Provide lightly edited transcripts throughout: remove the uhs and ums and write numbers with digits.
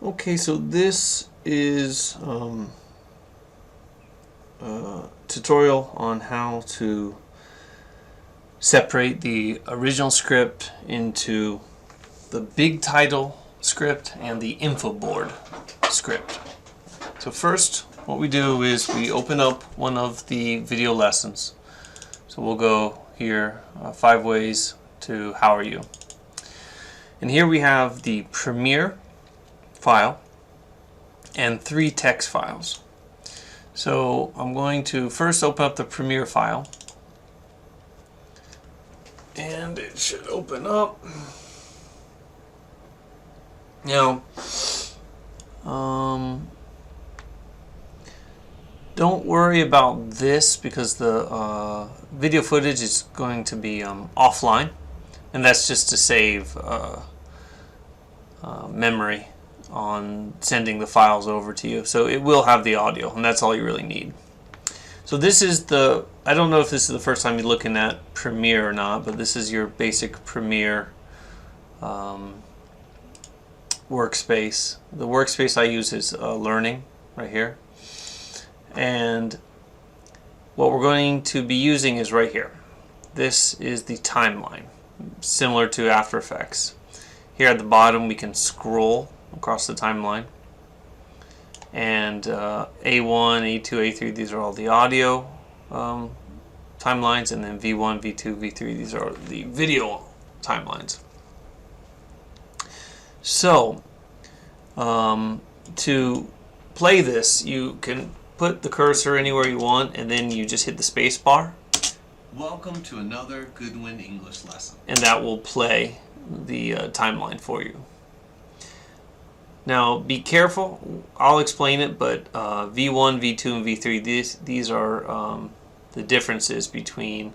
Okay, so this is a tutorial on how to separate the original script into the big title script and the info board script. So first, what we do is we open up one of the video lessons. So we'll go here, 5 ways to how are you. And here we have the Premiere file and 3 text files. So I'm going to first open up the Premiere file, and it should open up. Now, don't worry about this because the video footage is going to be offline, and that's just to save memory on sending the files over to you. So it will have the audio, and that's all you really need. So this is the, I don't know if this is the first time you're looking at Premiere or not, but this is your basic Premiere workspace. The workspace I use is Learning right here. And what we're going to be using is right here. This is the timeline, similar to After Effects. Here at the bottom we can scroll across the timeline, and A1, A2, A3, these are all the audio timelines, and then V1, V2, V3, these are the video timelines. So to play this, you can put the cursor anywhere you want, and then you just hit the space bar. Welcome to another Goodwin English lesson. And that will play the timeline for you. Now be careful, I'll explain it, but V1, V2, and V3, these are the differences between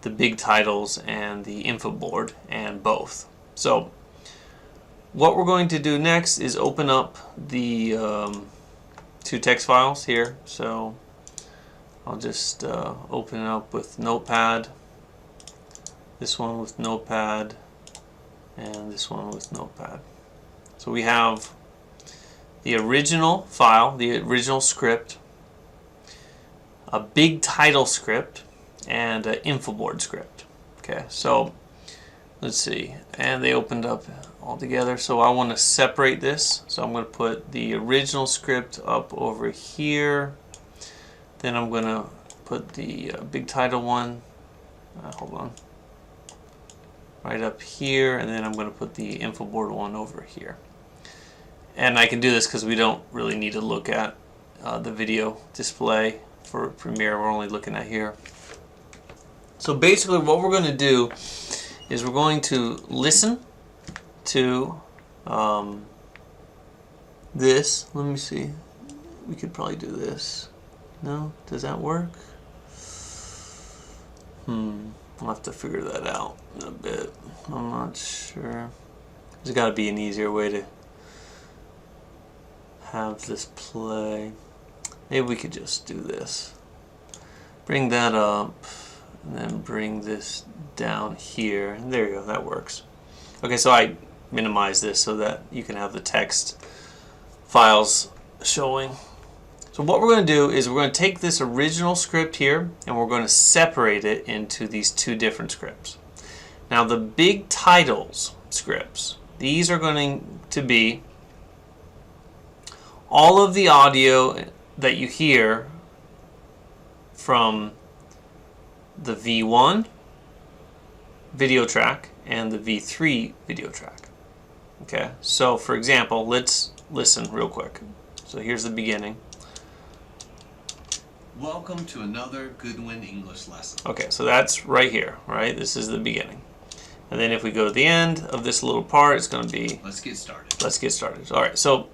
the big titles and the info board, and both. So what we're going to do next is open up the 2 text files here. So I'll just open it up with Notepad, this one with Notepad, and this one with Notepad. So we have the original file, the original script, a big title script, and an info board script. Okay, so let's see, and they opened up all together. So I want to separate this, so I'm going to put the original script up over here, then I'm going to put the big title one, hold on, right up here, and then I'm going to put the info board one over here. And I can do this because we don't really need to look at the video display for Premiere. We're only looking at here. So basically what we're going to do is we're going to listen to this. Let me see. We could probably do this. No? Does that work? I'll have to figure that out in a bit. I'm not sure. There's got to be an easier way to have this play. Maybe we could just do this. Bring that up, and then bring this down here. And there you go, that works. Okay, so I minimize this so that you can have the text files showing. So what we're going to do is we're going to take this original script here, and we're going to separate it into these 2 different scripts. Now the big titles scripts, these are going to be all of the audio that you hear from the V1 video track and the V3 video track. Okay, so for example, let's listen real quick. So here's the beginning. Welcome to another Goodwin English lesson. Okay, so that's right here, right? This is the beginning. And then if we go to the end of this little part, it's going to be... Let's get started. Let's get started. All right, so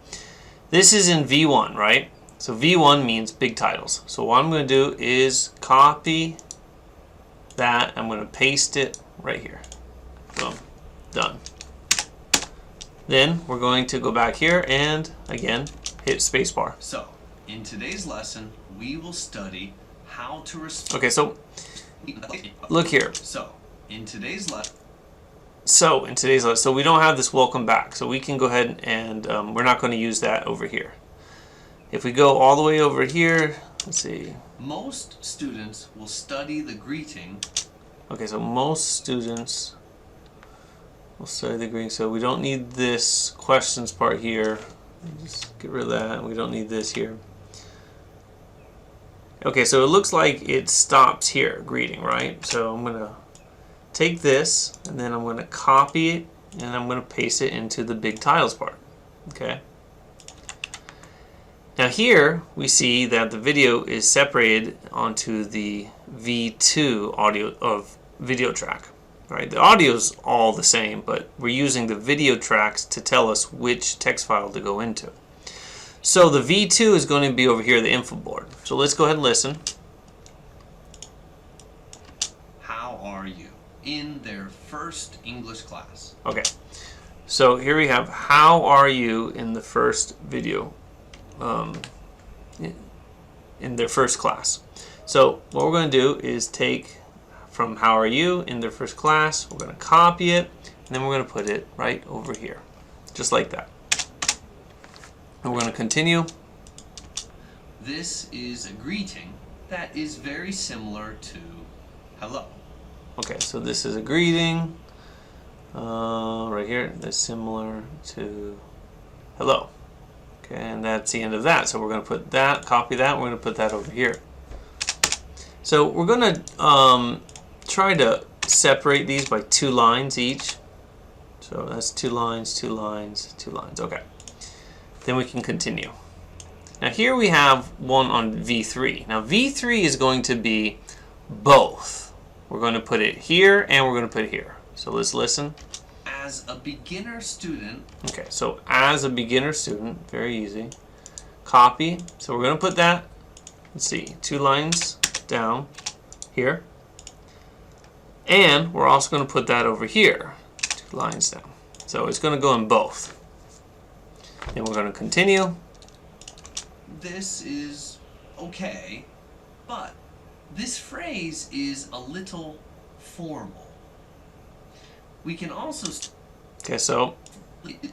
this is in V1, right? So V1 means big titles. So what I'm going to do is copy that. I'm going to paste it right here. Boom. Done. Then we're going to go back here and, again, hit spacebar. So, in today's lesson, we will study how to Okay, so look here. So, in today's lesson... So in today's lesson, so we don't have this welcome back, so we can go ahead and we're not going to use that over here. If we go all the way over here, let's see. Most students will study the greeting. Okay, so most students will study the greeting. So we don't need this questions part here. Just get rid of that. We don't need this here. Okay, so it looks like it stops here, greeting, right? So I'm going to take this, and then I'm going to copy it, and I'm going to paste it into the big titles part. Okay. Now here we see that the video is separated onto the V2 audio of video track. Right? The audio is all the same, but we're using the video tracks to tell us which text file to go into. So the V2 is going to be over here, the info board. So let's go ahead and listen. How are you? In their first English class. Okay, so here we have how are you in the first video, in their first class. So what we're going to do is take from how are you in their first class, we're going to copy it, and then we're going to put it right over here, just like that. And we're going to continue. This is a greeting that is very similar to hello. Okay, so this is a greeting right here that's similar to hello. Okay, and that's the end of that. So we're going to put that, copy that, we're going to put that over here. So we're going to try to separate these by 2 lines each. So that's 2 lines, 2 lines, 2 lines. Okay. Then we can continue. Now here we have one on V3. Now V3 is going to be both. We're going to put it here and we're going to put it here. So let's listen. As a beginner student. Okay, so as a beginner student, very easy. Copy. So we're going to put that, let's see, 2 lines down here. And we're also going to put that over here, 2 lines down. So it's going to go in both. Then we're going to continue. This is okay, but this phrase is a little formal. We can also... Okay, so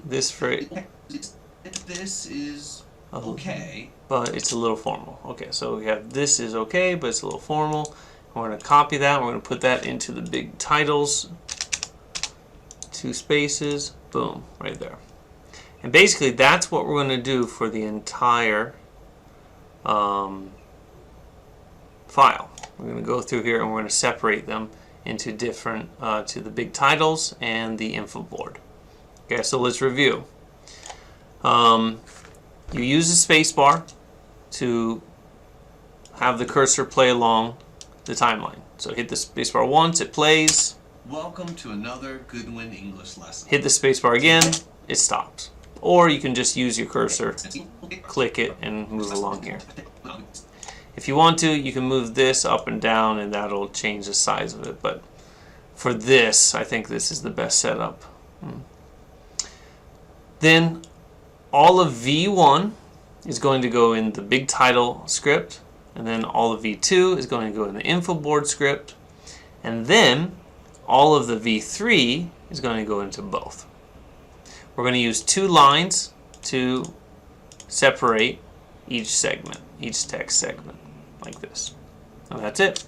this phrase... This is okay. But it's a little formal. Okay, so we have this is okay, but it's a little formal. We're going to copy that. We're going to put that into the big titles. 2 spaces. Boom, right there. And basically, that's what we're going to do for the entire file. We're going to go through here and we're going to separate them into different, to the big titles and the info board. Okay, so let's review. You use the space bar to have the cursor play along the timeline. So hit the space bar once, it plays. Welcome to another Goodwin English lesson. Hit the space bar again, it stops. Or you can just use your cursor, click it, and move along here. If you want to, you can move this up and down and that'll change the size of it. But for this, I think this is the best setup. Then all of V1 is going to go in the big title script. And then all of V2 is going to go in the info board script. And then all of the V3 is going to go into both. We're going to use 2 lines to separate each segment, each text segment, like this. And that's it.